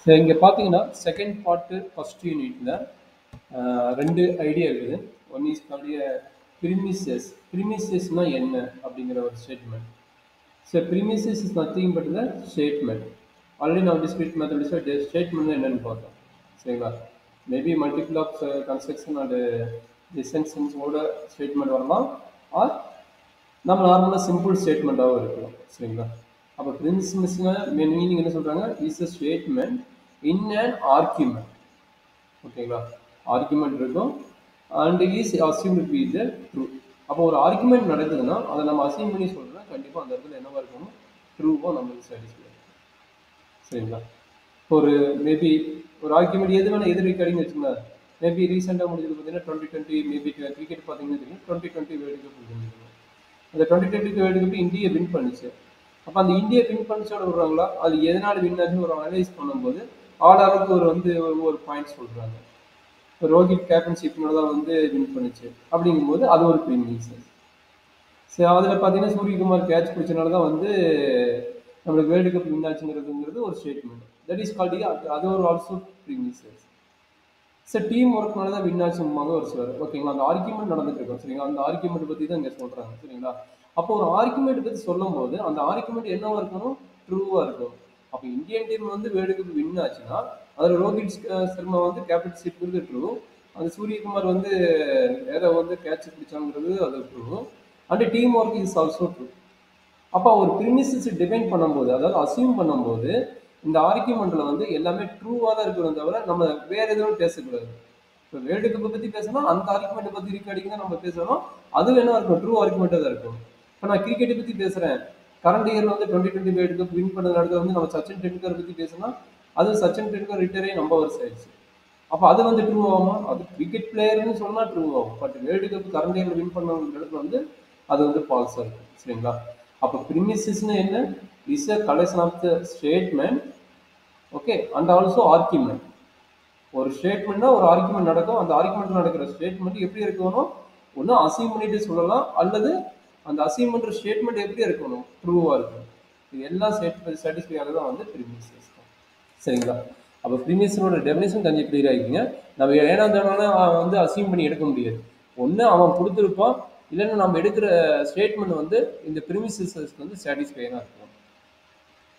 So இங்கே பார்த்தீங்கன்னா second part first யூனிட்ல ரெண்டு ஐடியா இருக்குது. ஒன் இஸ் கால்டிய ப்ரிமிசஸ். ப்ரிமிசஸ்னா என்ன அப்படிங்கிற ஒரு statement. So premises is nothing but the statement. Already நான் டிஸ்கிரிட் மெத்தடில் ஸ்டேட்மெண்ட் என்னன்னு பார்த்தோம். சரிங்களா? Maybe multiple of construction and டிசென்ஷன்ஸோட ஸ்டேட்மெண்ட் வரலாம். ஆர் நம்ம நார்மலாக சிம்பிள் ஸ்டேட்மெண்ட்டாகவும் இருக்கலாம். சரிங்களா? அப்போ ப்ரிமிசஸ்னா மீனிங் என்ன சொல்கிறாங்க? Is a statement in an argument. ஓகேங்களா? ஆர்குமெண்ட் இருக்கும் and is assume to be the true. அப்போ ஒரு ஆர்குமெண்ட் நடக்குதுன்னா அதை நம்ம அசியூம் பண்ணி சொல்றோம்னா கண்டிப்பாக அந்த இடத்துல என்னவா இருக்கணும்? ட்ரூவோ நம்மளுக்கு சாட்டிஸ்ஃபை. சரிங்களா? ஒரு மேபி ஒரு ஆர்குமெண்ட் எது வேணால் எது ரெக்கார்டிங் வச்சுக்கலாம். மேபி ரீசெண்டாக முடிஞ்சது பார்த்தீங்கன்னா 2020 மேபி கிரிக்கெட் பார்த்தீங்கன்னா தெரியும். 2020 வேர்ல்டு கப் முடிஞ்சிருக்கும். அந்த 2020 வேர்ல்டு கப் இந்தியா வின் பண்ணிச்சு. அப்போ அந்த இந்தியா வின் பண்ணிச்சோட விடுறாங்களா, அது எதனால வின் ஆச்சுன்னு ஒரு அனலைஸ் பண்ணும்போது ஆல் அளவுக்கு ஒரு ஒரு பாயிண்ட் சொல்றாங்க. ரோஹித் கேப்டன்ஷிப்னால தான் வின் பண்ணுச்சு அப்படிங்கும்போது அது ஒரு ப்ரீமியஸ். ஸோ அதில் பார்த்தீங்கன்னா சூரியகுமார் கேட்ச் பிடிச்சனால தான் நம்மளுக்கு வேர்ல்டு கப் வின் ஆச்சுங்கிறதுங்கிறது ஒரு ஸ்டேட்மெண்ட். தட் இஸ் கால்டி அது ஒரு ஆல்சோ ப்ரீமியஸ். சார் டீம் ஒர்க்னால தான் வின் ஆச்சும்பாங்க ஒரு சிலர். ஓகேங்களா? அந்த ஆர்குமெண்ட் நடந்துட்டு இருக்கும். சரிங்களா? அந்த ஆர்குமெண்ட் பற்றி தான் இங்கே சொல்கிறாங்க. சரிங்களா? அப்போ ஒரு ஆர்குமெண்ட் பற்றி சொல்லும் போது அந்த ஆர்குமெண்ட் என்னவா இருக்கணும்? ட்ரூவாக இருக்கும். அப்போ Indian team world cup win ஆச்சுன்னா அதில் ரோஹித் சர்மா கேப்டன்ஷிப்ங்கிறது ட்ரூ. அந்த சூரியகுமார் வேற கேட்ச் பிடிச்சாங்கிறது அது true. And team work is also true. அப்போ ஒரு ப்ரிமிசஸ் டிஃபைன் பண்ணும்போது, அதாவது அசியூம் பண்ணும்போது இந்த ஆர்குமெண்ட்ல எல்லாமே ட்ரூவாக தான் இருக்கணும் தவிர நம்ம வேற எதுவும் பேசக்கூடாது. இப்போ வேர்ல்டு கப்பை பற்றி பேசணும், அந்த ஆர்குமெண்ட்டை பற்றி ரெக்கார்டிங் தான் நம்ம பேசணும். அதுவும் என்ன இருக்கும்? ட்ரூ ஆர்குமெண்ட்டாக தான் இருக்கும். இப்போ நான் கிரிக்கெட்டை பற்றி பேசுகிறேன். கரண்ட் இயரில் 2020 வேர்ல்டு கப் வின் பண்ண நடக்கிறது நம்ம சச்சின் டெண்டுல்கர் பற்றி பேசணும். அது சச்சின் டெண்டுல்கர் ரிட்டையரே ரொம்ப வருஷம் ஆயிடுச்சு. அப்போ அது ட்ரூ ஆகுமா? அது கிரிக்கெட் பிளேயர்னு சொன்னால் ட்ரூ ஆகும். பட் வேர்ல்டு கப் கரண்ட் இயரில் வின் பண்ண இடத்துல அது ஃபால்ஸாக இருக்கும். சரிங்களா? அப்போ ப்ரிமிசஸ்னா என்ன? Is a collection of the statement. Okay, and also argument. ஒரு ஸ்டேட்மெண்ட்னா ஒரு ஆர்குமெண்ட் நடக்கும். அந்த ஆர்குமெண்ட் நடக்கிற ஸ்டேட்மெண்ட் எப்படி இருக்கணும்? ஒன்று அசீவ் பண்ணிட்டு சொல்லலாம், அல்லது அந்த அசீவ் பண்ணுற ஸ்டேட்மெண்ட் எப்படி இருக்கணும்? ட்ரூவாக இருக்கணும். இது எல்லாம் சாட்டிஸ்ஃபை ஆக தான் ப்ரிமிசஸ். சரிங்களா? அப்போ ப்ரிமிசஸோட டெஃபினேஷன் கொஞ்சம் கிளியர் ஆகிக்குங்க. நம்ம ஏனா தானே அசீவ் பண்ணி எடுக்க முடியாது. ஒன்று அவன் கொடுத்துருப்பான், இல்லைன்னா நம்ம எடுக்கிற ஸ்டேட்மெண்ட் இந்த ப்ரிமிசஸ்க்கு சாட்டிஸ்ஃபையாக இருக்கும்.